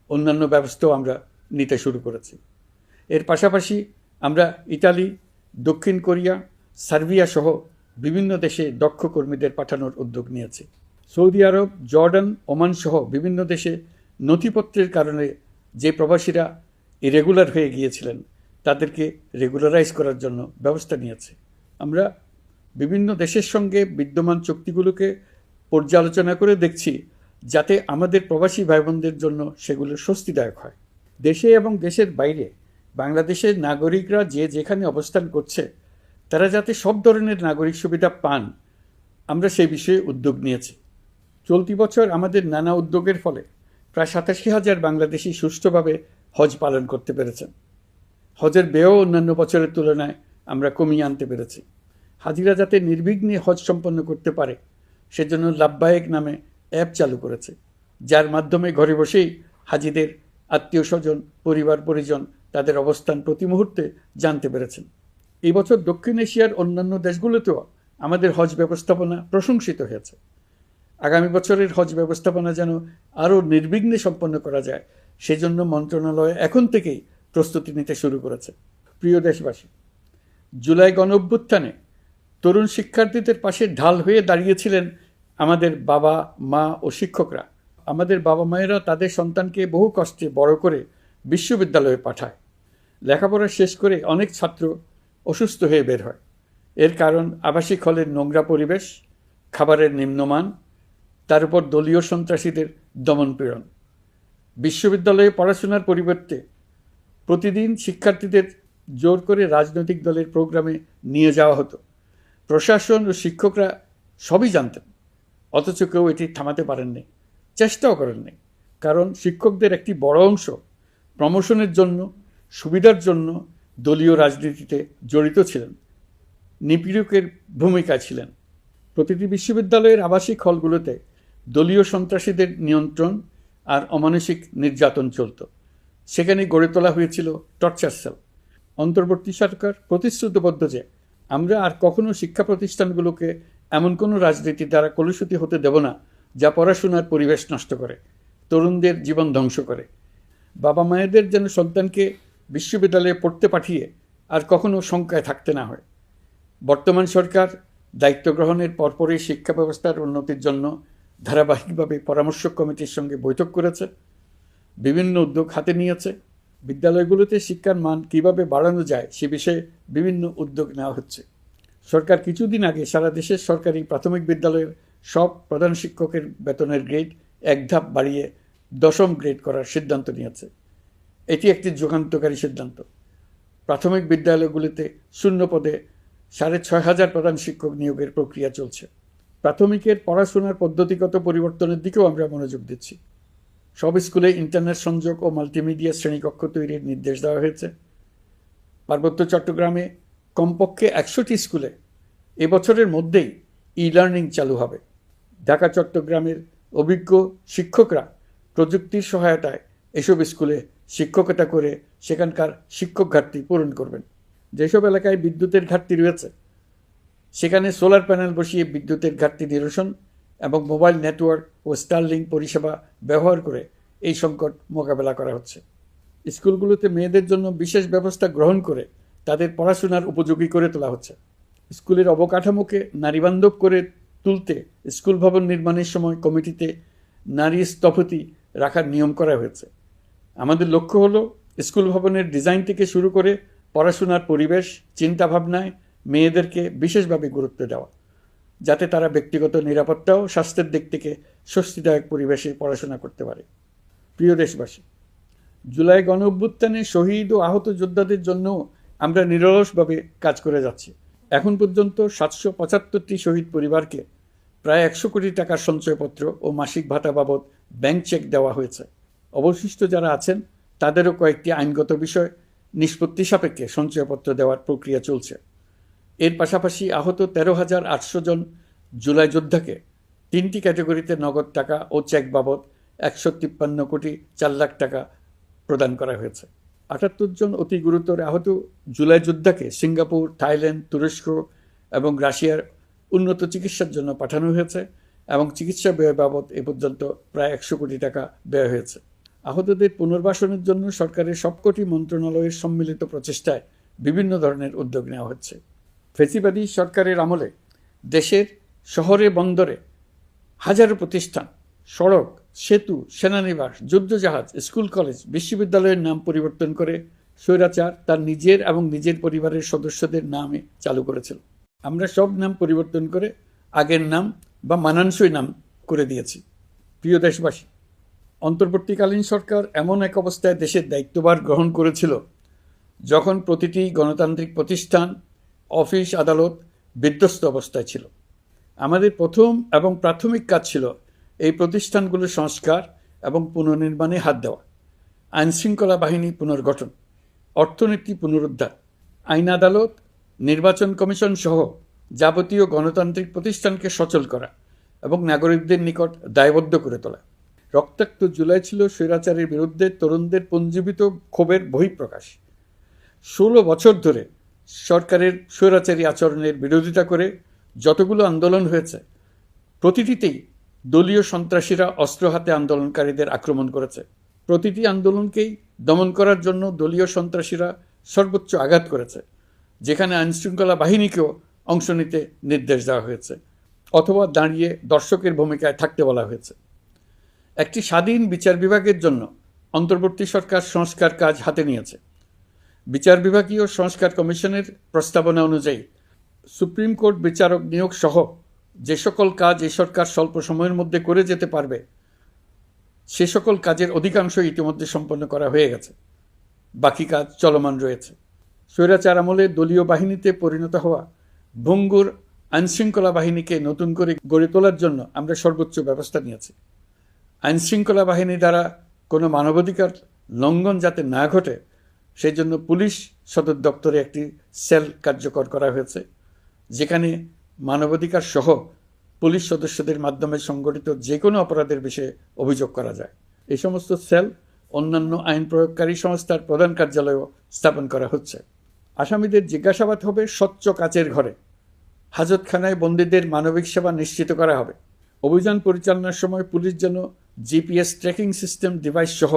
অন্যান্য ব্যবস্থাও আমরা নিতে শুরু করেছি। এর পাশাপাশি আমরা ইতালি, দক্ষিণ কোরিয়া, সার্বিয়া সহ বিভিন্ন দেশে দক্ষ কর্মীদের পাঠানোর উদ্যোগ নিয়েছি। সৌদি আরব, জর্ডান, ওমান সহ বিভিন্ন দেশে নথিপত্রের কারণে যে প্রবাসীরা ইরেগুলার হয়ে গিয়েছিলেন তাদেরকে রেগুলারাইজ করার জন্য ব্যবস্থা নিয়েছে। আমরা বিভিন্ন দেশের সঙ্গে বিদ্যমান চুক্তিগুলোকে পর্যালোচনা করে দেখছি যাতে আমাদের প্রবাসী ভাই বোনদের জন্য সেগুলো স্বস্তিদায়ক হয়। দেশে এবং দেশের বাইরে বাংলাদেশের নাগরিকরা যে যেখানে অবস্থান করছে তারা যাতে সব ধরনের নাগরিক সুবিধা পান, আমরা সেই বিষয়ে উদ্যোগ নিয়েছি। চলতি বছর আমাদের নানা উদ্যোগের ফলে প্রায় 87,000 বাংলাদেশি সুষ্ঠুভাবে হজ পালন করতে পেরেছেন। হজের ব্যয়ও অন্যান্য বছরের তুলনায় আমরা কমিয়ে আনতে পেরেছি। হাজিরা যাতে নির্বিঘ্নে হজ সম্পন্ন করতে পারে সেজন্য লাব্বায়েক নামে অ্যাপ চালু করেছে, যার মাধ্যমে ঘরে বসেই হাজিদের আত্মীয় স্বজন, পরিবার পরিজন তাদের অবস্থান প্রতি মুহূর্তে জানতে পেরেছেন। এই বছর দক্ষিণ এশিয়ার অন্যান্য দেশগুলোতেও আমাদের হজ ব্যবস্থাপনা প্রশংসিত হয়েছে। আগামী বছরের হজ ব্যবস্থাপনা যেন আরও নির্বিঘ্নে সম্পন্ন করা যায় সেজন্য মন্ত্রণালয় এখন থেকেই প্রস্তুতি নিতে শুরু করেছে। প্রিয় দেশবাসী, জুলাই গণঅভ্যুত্থানে তরুণ শিক্ষার্থীদের পাশে ঢাল হয়ে দাঁড়িয়েছিলেন আমাদের বাবা মা ও শিক্ষকরা। আমাদের বাবা মায়েরা তাদের সন্তানকে বহু কষ্টে বড় করে বিশ্ববিদ্যালয়ে পাঠায়। লেখাপড়া শেষ করে অনেক ছাত্র অসুস্থ হয়ে বের হয়। এর কারণ আবাসিক হলের নোংরা পরিবেশ, খাবারের নিম্নমান, তার উপর দলীয় সন্ত্রাসীদের দমনপীড়ন। বিশ্ববিদ্যালয়ে পড়াশোনার পরিবর্তে প্রতিদিন শিক্ষার্থীদের জোর করে রাজনৈতিক দলের প্রোগ্রামে নিয়ে যাওয়া হতো। প্রশাসন ও শিক্ষকরা সবই জানতেন, অথচ কেউ এটি থামাতে পারেননি, চেষ্টাও করেননি। কারণ শিক্ষকদের একটি বড় অংশ প্রমোশনের জন্য, সুবিধার জন্য দলীয় রাজনীতিতে জড়িত ছিলেন, নিপীড়কের ভূমিকায় ছিলেন। প্রতিটি বিশ্ববিদ্যালয়ের আবাসিক হলগুলোতে দলীয় সন্ত্রাসীদের নিয়ন্ত্রণ আর অমানসিক নির্যাতন চলত। সেখানে গড়ে তোলা হয়েছিল টর্চার সেল। অন্তর্বর্তী সরকার প্রতিশ্রুতিবদ্ধ যে আমরা আর কখনো শিক্ষা প্রতিষ্ঠানগুলোকে এমন কোনো রাজনীতি দ্বারা কলুষিত হতে দেব না যা পড়াশোনার পরিবেশ নষ্ট করে, তরুণদের জীবন ধ্বংস করে। বাবা মায়েদের যেন সন্তানকে বিশ্ববিদ্যালয়ে পড়তে পাঠিয়ে আর কখনো শঙ্কায় থাকতে না হয়। বর্তমান সরকার দায়িত্ব গ্রহণের পরপরই শিক্ষা ব্যবস্থার উন্নতির জন্য ধারাবাহিকভাবে পরামর্শ কমিটির সঙ্গে বৈঠক করেছে, বিভিন্ন উদ্যোগ হাতে নিয়েছে। বিদ্যালয়গুলোতে শিক্ষার মান কীভাবে বাড়ানো যায় সে বিষয়ে বিভিন্ন উদ্যোগ নেওয়া হচ্ছে। সরকার কিছুদিন আগে সারা দেশের সরকারি প্রাথমিক বিদ্যালয়ের সব প্রধান শিক্ষকের বেতনের গ্রেড 1 ধাপ বাড়িয়ে 10ম গ্রেড করার সিদ্ধান্ত নিয়েছে। এটি একটি যুগান্তকারী সিদ্ধান্ত। প্রাথমিক বিদ্যালয়গুলিতে শূন্য পদে 6,500 প্রধান শিক্ষক নিয়োগের প্রক্রিয়া চলছে। প্রাথমিকের পড়াশোনার পদ্ধতিগত পরিবর্তনের দিকেও আমরা মনোযোগ দিচ্ছি। সব স্কুলে ইন্টারনেট সংযোগ ও মাল্টিমিডিয়া শ্রেণীকক্ষ তৈরির নির্দেশ দেওয়া হয়েছে। পার্বত্য চট্টগ্রামে কমপক্ষে 100টি স্কুলে এবছরের মধ্যেই ই-লার্নিং চালু হবে। ঢাকা চট্টগ্রামের অভিজ্ঞ শিক্ষকরা প্রযুক্তির সহায়তায় এসব স্কুলে শিক্ষকতা করে সেখানকার শিক্ষক ঘাটতি পূরণ করবেন। যেসব এলাকায় বিদ্যুতের ঘাটতি রয়েছে সেখানে সোলার প্যানেল বসিয়ে বিদ্যুতের ঘাটতি নিরসন এবং মোবাইল নেটওয়ার্ক ও স্টারলিংক পরিষেবা ব্যবহার করে এই সংকট মোকাবেলা করা হচ্ছে। স্কুলগুলোতে মেয়েদের জন্য বিশেষ ব্যবস্থা গ্রহণ করে তাদের পড়াশোনার উপযোগী করে তোলা হচ্ছে। স্কুলের অবকাঠামোকে নারীবান্ধব করে তুলতে স্কুল ভবন নির্মাণের সময় কমিটিতে নারী স্থপতি রাখার নিয়ম করা হয়েছে। আমাদের লক্ষ্য হলো স্কুল ভবনের ডিজাইন থেকে শুরু করে পড়াশোনার পরিবেশ চিন্তাভাবনায় মেয়েদেরকে বিশেষভাবে গুরুত্ব দেওয়া, যাতে তারা ব্যক্তিগত নিরাপত্তা ও স্বাস্থ্যের দিক থেকে স্বস্তিদায়ক পরিবেশে পড়াশোনা করতে পারে। প্রিয় দেশবাসী, জুলাই গণ অভ্যুত্থানে শহীদ ও আহত যোদ্ধাদের জন্য আমরা নিরলসভাবে কাজ করে যাচ্ছি। এখন পর্যন্ত 775টি শহীদ পরিবারকে প্রায় 100 কোটি টাকার সঞ্চয়পত্র ও মাসিক ভাতা বাবদ ব্যাংক চেক দেওয়া হয়েছে। অবশিষ্ট যারা আছেন তাদেরও কয়েকটি আইনগত বিষয় নিষ্পত্তি সাপেক্ষে সঞ্চয়পত্র দেওয়ার প্রক্রিয়া চলছে। এর পাশাপাশি আহত 13,800 জন জুলাই যোদ্ধাকে 3টি ক্যাটাগরিতে নগদ টাকা ও চেক বাবদ 153 কোটি 4 লাখ টাকা প্রদান করা হয়েছে। 78 জন অতি গুরুতর আহত জুলাই যোদ্ধাকে সিঙ্গাপুর, থাইল্যান্ড, তুরস্ক এবং রাশিয়ার উন্নত চিকিৎসার জন্য পাঠানো হয়েছে এবং চিকিৎসা ব্যয় বাবদ এ পর্যন্ত প্রায় 100 কোটি টাকা ব্যয় হয়েছে। আহতদের পুনর্বাসনের জন্য সরকারের সবকটি মন্ত্রণালয়ের সম্মিলিত প্রচেষ্টায় বিভিন্ন ধরনের উদ্যোগ নেওয়া হচ্ছে। ফেসিবাদী সরকারের আমলে দেশের শহরে বন্দরে হাজারো প্রতিষ্ঠান, সড়ক, সেতু, সেনানিবাস, যুদ্ধজাহাজ, স্কুল, কলেজ, বিশ্ববিদ্যালয়ের নাম পরিবর্তন করে স্বৈরাচার তার নিজের এবং নিজের পরিবারের সদস্যদের নামে চালু করেছিল। আমরা সব নাম পরিবর্তন করে আগের নাম বা মানানসই নাম করে দিয়েছি। প্রিয় দেশবাসী, অন্তর্বর্তীকালীন সরকার এমন এক অবস্থায় দেশের দায়িত্বভার গ্রহণ করেছিল যখন প্রতিটি গণতান্ত্রিক প্রতিষ্ঠান, অফিস, আদালত বিধ্বস্ত অবস্থায় ছিল। আমাদের প্রথম এবং প্রাথমিক কাজ ছিল এই প্রতিষ্ঠানগুলোর সংস্কার এবং পুনর্নির্মাণে হাত দেওয়া, আইনশৃঙ্খলা বাহিনী পুনর্গঠন, অর্থনীতি পুনরুদ্ধার, আইন আদালত, নির্বাচন কমিশন সহ যাবতীয় গণতান্ত্রিক প্রতিষ্ঠানকে সচল করা এবং নাগরিকদের নিকট দায়বদ্ধ করে তোলা। রক্তাক্ত জুলাই ছিল স্বৈরাচারের বিরুদ্ধে তরুণদের পুঞ্জীবিত ক্ষোভের বহিঃপ্রকাশ। 16 বছর ধরে সরকারের স্বৈরাচারী আচরণের বিরোধিতা করে যতগুলো আন্দোলন হয়েছে, প্রতিটিতেই দলীয় সন্ত্রাসীরা অস্ত্র হাতে আন্দোলনকারীদের আক্রমণ করেছে। প্রতিটি আন্দোলনকেই দমন করার জন্য দলীয় সন্ত্রাসীরা সর্বোচ্চ আঘাত করেছে, যেখানে আইনশৃঙ্খলা বাহিনীকেও অংশ নিতে নির্দেশ দেওয়া হয়েছে অথবা দাঁড়িয়ে দর্শকের ভূমিকায় থাকতে বলা হয়েছে। একটি স্বাধীন বিচার বিভাগের জন্য অন্তর্বর্তী সরকার সংস্কার কাজ হাতে নিয়েছে। বিচার বিভাগীয় সংস্কার কমিশনের প্রস্তাবনা অনুযায়ী সুপ্রিম কোর্ট বিচারক নিয়োগ সহ যে সকল কাজ এই সরকার স্বল্প সময়ের মধ্যে করে যেতে পারবে, সে সকল কাজের অধিকাংশ ইতিমধ্যে সম্পন্ন করা হয়ে গেছে। বাকি কাজ চলমান রয়েছে। স্বৈরাচার আমলে দলীয় বাহিনীতে পরিণত হওয়া ভঙ্গুর আইনশৃঙ্খলা বাহিনীকে নতুন করে গড়ে তোলার জন্য আমরা সর্বোচ্চ ব্যবস্থা নিয়েছি। আইনশৃঙ্খলা বাহিনী দ্বারা কোনো মানবাধিকার লঙ্ঘন যাতে না ঘটে, সেই জন্য পুলিশ সদর দপ্তরে একটি সেল কার্যকর করা হয়েছে, যেখানে মানবাধিকার সহ পুলিশ সদস্যদের মাধ্যমে সংগঠিত যে কোনো অপরাধের বিষয়ে অভিযোগ করা যায়। এই সমস্ত সেল অন্যান্য আইন প্রয়োগকারী সংস্থার প্রধান কার্যালয়ও স্থাপন করা হচ্ছে। আসামিদের জিজ্ঞাসাবাদ হবে স্বচ্ছ কাচের ঘরে। হাজতখানায় বন্দীদের মানবিক সেবা নিশ্চিত করা হবে। অভিযান পরিচালনার সময় পুলিশ যেন জিপিএস ট্র্যাকিং সিস্টেম ডিভাইস সহ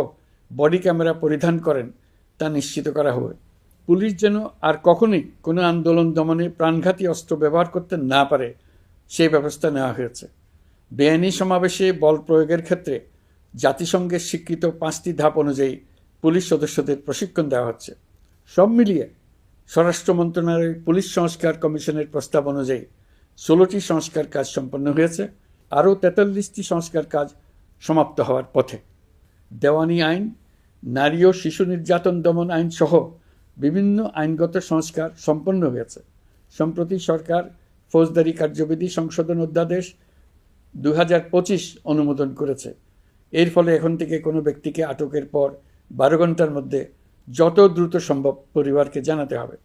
বডি ক্যামেরা পরিধান করেন তা নিশ্চিত করা হবে। পুলিশ যেন আর কখনোই কোনো আন্দোলন দমনে প্রাণঘাতী অস্ত্র ব্যবহার করতে না পারে, সেই ব্যবস্থা নেওয়া হয়েছে। বেআইনি সমাবেশে বল প্রয়োগের ক্ষেত্রে জাতিসংঘের স্বীকৃত 5টি ধাপ অনুযায়ী পুলিশ সদস্যদের প্রশিক্ষণ দেওয়া হচ্ছে। সব মিলিয়ে স্বরাষ্ট্র মন্ত্রণালয়ের পুলিশ সংস্কার কমিশনের প্রস্তাব অনুযায়ী 16টি সংস্কার কাজ সম্পন্ন হয়েছে। আরও 43টি সংস্কার কাজ সমাপ্ত হওয়ার পথে। দেওয়ানি আইন, নারী ও শিশু নির্যাতন দমন আইন সহ বিভিন্ন আইনগত সংস্কার সম্পন্ন হয়েছে। সম্প্রতি সরকার ফৌজদারি কার্যবিধি সংশোধন অধ্যাদেশ 2025 অনুমোদন করেছে। এর ফলে এখন থেকে কোনো ব্যক্তিকে আটকের পর 12 ঘন্টার মধ্যে যত দ্রুত সম্ভব পরিবারকে জানাতে হবে।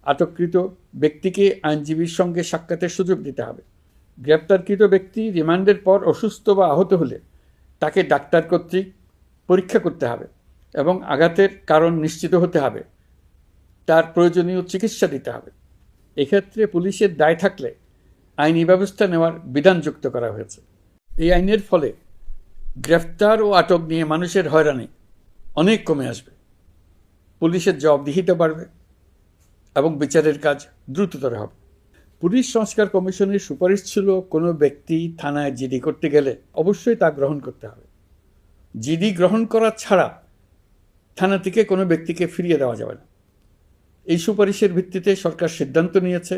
আটককৃত ব্যক্তিকে আইনজীবীর সঙ্গে সাক্ষাতের সুযোগ দিতে হবে। গ্রেপ্তারকৃত ব্যক্তি রিমান্ডের পর অসুস্থ বা আহত হলে তাকে ডাক্তার কর্তৃক পরীক্ষা করতে হবে এবং আঘাতের কারণ নিশ্চিত হতে হবে। তার প্রয়োজনীয় চিকিৎসা দিতে হবে। এক্ষেত্রে পুলিশের দায় থাকলে আইনি ব্যবস্থা নেওয়ার বিধান যুক্ত করা হয়েছে। এই আইনের ফলে গ্রেফতার ও আটক নিয়ে মানুষের হয়রানি অনেক কমে আসবে, পুলিশের জবাবদিহিতা বাড়বে এবং বিচারের কাজ দ্রুততর হবে। পুলিশ সংস্কার কমিশনের সুপারিশ ছিল কোনো ব্যক্তি থানায় জিডি করতে গেলে অবশ্যই তা গ্রহণ করতে হবে। জিডি গ্রহণ করা ছাড়া থানা থেকে কোনো ব্যক্তিকে ফিরিয়ে দেওয়া যাবে না। এই সুপারিশের ভিত্তিতে সরকার সিদ্ধান্ত নিয়েছে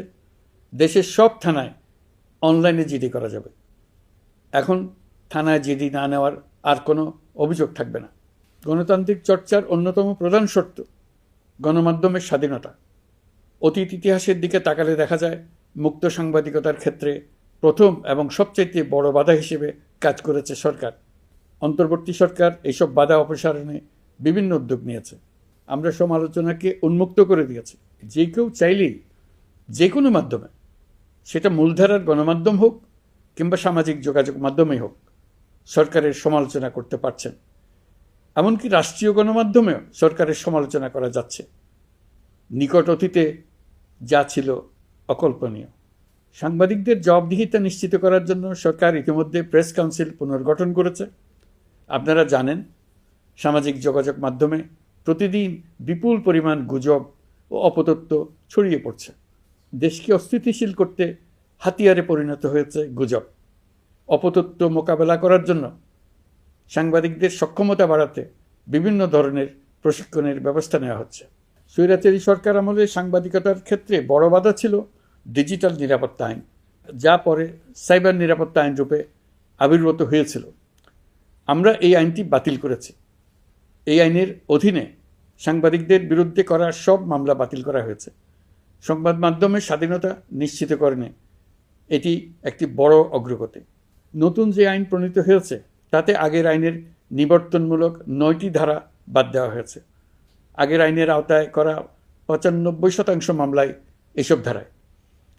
দেশের সব থানায় অনলাইনে জিডি করা যাবে। এখন থানায় জিডি না নেওয়ার আর কোনো অভিযোগ থাকবে না। গণতান্ত্রিক চর্চার অন্যতম প্রধান শর্ত গণমাধ্যমের স্বাধীনতা। অতীত ইতিহাসের দিকে তাকালে দেখা যায় মুক্ত সাংবাদিকতার ক্ষেত্রে প্রথম এবং সবচেয়ে বড় বাধা হিসেবে কাজ করেছে সরকার। অন্তর্বর্তী সরকার এইসব বাধা অপসারণে বিভিন্ন উদ্যোগ নিয়েছে। আমরা সমালোচনাকে উন্মুক্ত করে দিয়েছি। যে কেউ চাইলেই যে কোনো মাধ্যমে, সেটা মূলধারার গণমাধ্যম হোক কিংবা সামাজিক যোগাযোগ মাধ্যমেই হোক, সরকারের সমালোচনা করতে পারছেন। এমনকি রাষ্ট্রীয় গণমাধ্যমেও সরকারের সমালোচনা করা যাচ্ছে। নিকট অতীতে যা ছিল অকল্পনীয়। সাংবাদিকদের জবাবদিহিতা নিশ্চিত করার জন্য সরকার ইতিমধ্যে প্রেস কাউন্সিল পুনর্গঠন করেছে। আপনারা জানেন, সামাজিক যোগাযোগ মাধ্যমে প্রতিদিন বিপুল পরিমাণ গুজব ও অপতথ্য ছড়িয়ে পড়ছে। দেশকে অস্থিতিশীল করতে হাতিয়ারে পরিণত হয়েছে গুজব। অপতথ্য মোকাবেলা করার জন্য সাংবাদিকদের সক্ষমতা বাড়াতে বিভিন্ন ধরনের প্রশিক্ষণের ব্যবস্থা নেওয়া হচ্ছে। স্বৈরাচারী সরকার আমলে সাংবাদিকতার ক্ষেত্রে বড় বাধা ছিল ডিজিটাল নিরাপত্তা আইন, যা পরে সাইবার নিরাপত্তা আইন রূপে আবির্ভূত হয়েছিল। আমরা এই আইনটি বাতিল করেছি। এই আইনের অধীনে সাংবাদিকদের বিরুদ্ধে করা সব মামলা বাতিল করা হয়েছে। সংবাদ মাধ্যমের স্বাধীনতা নিশ্চিতকরণে এটি একটি বড় অগ্রগতি। নতুন যে আইন প্রণীত হয়েছে তাতে আগের আইনের নিবর্তনমূলক 9টি ধারা বাদ দেওয়া হয়েছে। আগের আইনের আওতায় করা 95% মামলায় এসব ধারায়।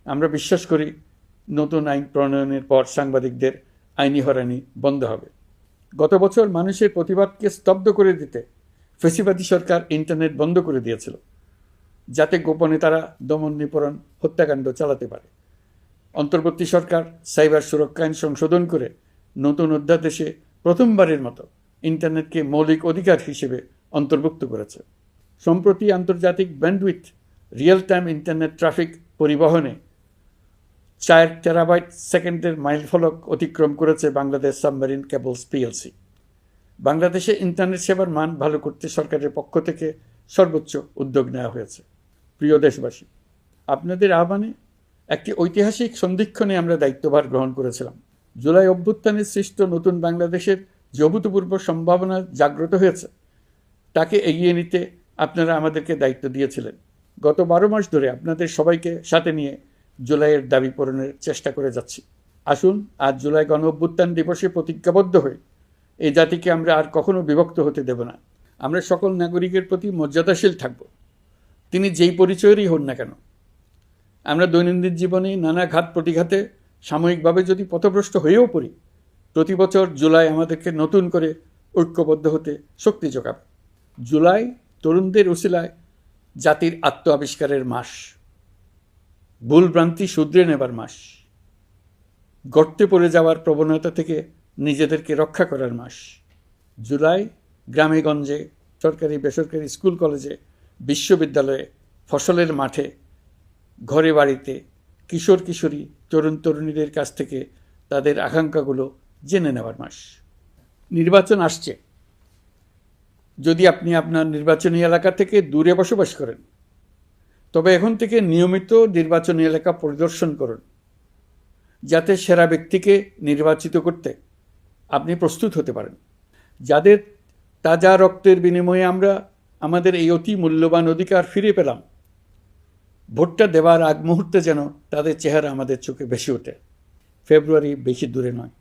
আমরা বিশ্বাস করি নতুন আইন প্রণয়নের পর সাংবাদিকদের আইনি হয়রানি বন্ধ হবে। গত বছর মানুষের প্রতিবাদকে স্তব্ধ করে দিতে ফ্যাসিবাদী সরকার ইন্টারনেট বন্ধ করে দিয়েছিল, যাতে গোপনে তারা দমন নিপীড়ন হত্যাকাণ্ড চালাতে পারে। অন্তর্বর্তী সরকার সাইবার সুরক্ষা আইন সংশোধন করে নতুন অধ্যাদেশে প্রথমবারের মতো ইন্টারনেটকে মৌলিক অধিকার হিসেবে অন্তর্ভুক্ত করেছে। সম্প্রতি আন্তর্জাতিক bandwidth real time internet traffic পরিবহনে 4 টেরাবাইট সেকেন্ডের মাইলফলক অতিক্রম করেছে বাংলাদেশ সাবমেরিন কেবলস পিএলসি। বাংলাদেশে ইন্টারনেট সেবার মান ভালো করতে সরকারের পক্ষ থেকে সর্বোচ্চ উদ্যোগ নেওয়া হয়েছে। প্রিয় দেশবাসী, আপনাদের আহ্বানে একটি ঐতিহাসিক সন্ধিক্ষণে আমরা দায়িত্বভার গ্রহণ করেছিলাম। জুলাই অভ্যুত্থানে সৃষ্ট নতুন বাংলাদেশের যে অভূতপূর্ব সম্ভাবনা জাগ্রত হয়েছে, তাকে এগিয়ে নিতে আপনারা আমাদেরকে দায়িত্ব দিয়েছিলেন। গত 12 মাস ধরে আপনাদের সবাইকে সাথে নিয়ে জুলাইয়ের দাবি পূরণের চেষ্টা করে যাচ্ছি। আসুন আজ জুলাই গণ অভ্যুত্থান দিবসে প্রতিজ্ঞাবদ্ধ হয়ে এই জাতিকে আমরা আর কখনো বিভক্ত হতে দেব না। আমরা সকল নাগরিকের প্রতি মর্যাদাশীল থাকব, তিনি যেই পরিচয়েরই হন না কেন। আমরা দৈনন্দিন জীবনে নানা ঘাত প্রতিঘাতে সাময়িকভাবে যদি পথভ্রষ্ট হয়েও পড়ি, প্রতি বছর জুলাই আমাদেরকে নতুন করে ঐক্যবদ্ধ হতে শক্তি যোগাবে। জুলাই তরুণদের উসিলায় জাতির আত্ম আবিষ্কারের মাস, ভুলভ্রান্তি শুধরে নেবার মাস, গর্তে পড়ে যাওয়ার প্রবণতা থেকে নিজেদেরকে রক্ষা করার মাস। জুলাই গ্রামে গঞ্জে, সরকারি বেসরকারি স্কুল কলেজে, বিশ্ববিদ্যালয়ে, ফসলের মাঠে, ঘরে বাড়িতে কিশোর কিশোরী তরুণ তরুণীদের কাছ থেকে তাদের আকাঙ্ক্ষাগুলো জেনে নেওয়ার মাস। নির্বাচন আসছে। যদি আপনি আপনার নির্বাচনী এলাকা থেকে দূরে বসবাস করেন, তবে এখন থেকে নিয়মিত নির্বাচনী এলাকা পরিদর্শন করুন, যাতে সেরা ব্যক্তিকে নির্বাচিত করতে আপনি প্রস্তুত হতে পারেন। যাদের তাজা রক্তের বিনিময়ে আমরা আমাদের এই অতি মূল্যবান অধিকার ফিরে পেলাম, ভোটটা দেওয়ার আগ মুহূর্তে যেন তাদের চেহারা আমাদের চোখে ভেসে ওঠে। ফেব্রুয়ারি বেশি দূরে নয়।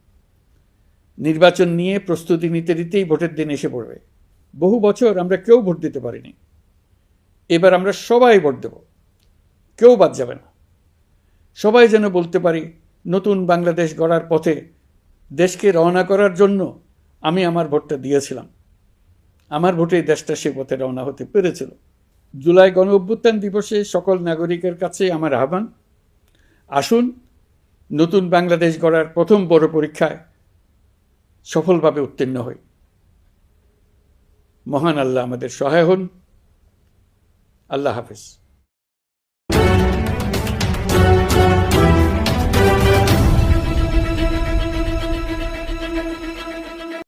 নির্বাচন নিয়ে প্রস্তুতি নিতে নিতেই ভোটের দিন এসে পড়বে। বহু বছর আমরা কেউ ভোট দিতে পারিনি। এবার আমরা সবাই ভোট দেব, কেউ বাদ যাবে না। সবাই যেন বলতে পারি, নতুন বাংলাদেশ গড়ার পথে দেশকে রওনা করার জন্য আমি আমার ভোটটা দিয়েছিলাম। আমার ভোটে দেশটা সে পথে রওনা হতে পেরেছিল। জুলাই গণ অভ্যুত্থান দিবসে সকল নাগরিকের কাছে আমার আহ্বান, আসুন নতুন বাংলাদেশ গড়ার প্রথম বড় পরীক্ষায় সফলভাবে উত্তীর্ণ হই। মহান আল্লাহ আমাদের সহায় হন। আল্লাহ হাফেজ।